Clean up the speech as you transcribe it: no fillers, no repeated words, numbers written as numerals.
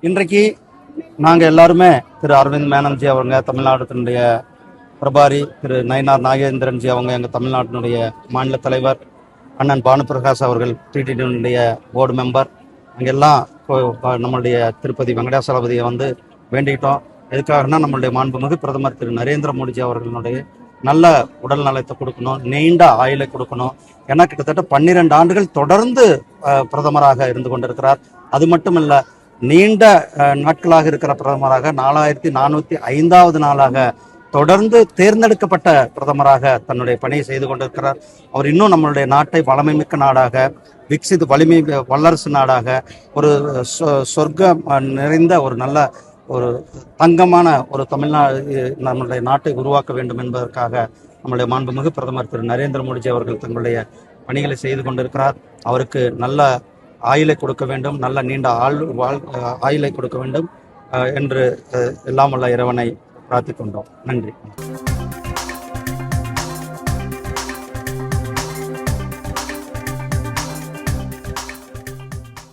இன்றைக்கு நாங்கள் எல்லாருமே திரு அரவிந்த் மேனன்ஜி அவங்க தமிழ்நாட்டினுடைய பிரபாரி, திரு நயினார் நாகேந்திரன்ஜி அவங்க எங்கள் தமிழ்நாட்டினுடைய மாநில தலைவர், அண்ணன் பானுபிரகாஷ் அவர்கள் டிடிடியினுடைய போர்டு மெம்பர், அங்கெல்லாம் நம்மளுடைய திருப்பதி வெங்கடாசலபதியை வந்து வேண்டிக்கிட்டோம். எதுக்காகனா நம்மளுடைய மாண்புமிகு பிரதமர் திரு நரேந்திர மோடிஜி அவர்களுடைய நல்ல உடல் நலத்தை கொடுக்கணும், நீண்ட ஆயுளை கொடுக்கணும். ஏன்னா கிட்டத்தட்ட 12 ஆண்டுகள் தொடர்ந்து பிரதமராக இருந்து கொண்டிருக்கிறார். அது மட்டும் இல்லை, நீண்ட நாட்களாக இருக்கிற பிரதமராக 4405வது நாளாக தொடர்ந்து தேர்ந்தெடுக்கப்பட்ட பிரதமராக தன்னுடைய பணியை செய்து கொண்டிருக்கிறார். அவர் இன்னும் நம்மளுடைய நாட்டை வளமைமிக்க நாடாக, விக்சித் வலிமை வல்லரசு நாடாக, ஒரு சொர்க்கம் நிறைந்த ஒரு நல்ல ஒரு தங்கமான ஒரு தமிழ்நாடு நம்மளுடைய நாட்டை உருவாக்க வேண்டும் என்பதற்காக நம்முடைய மாண்புமிகு பிரதமர் திரு நரேந்திர மோடிஜி அவர்கள் தங்களுடைய பணிகளை செய்து கொண்டிருக்கிறார். அவருக்கு நல்ல ஆயுளை கொடுக்க வேண்டும், நல்ல நீண்ட ஆயுளை கொடுக்க வேண்டும் என்று எல்லாம் உள்ள இறைவனை பிரார்த்திக் கொண்டோம். நன்றி.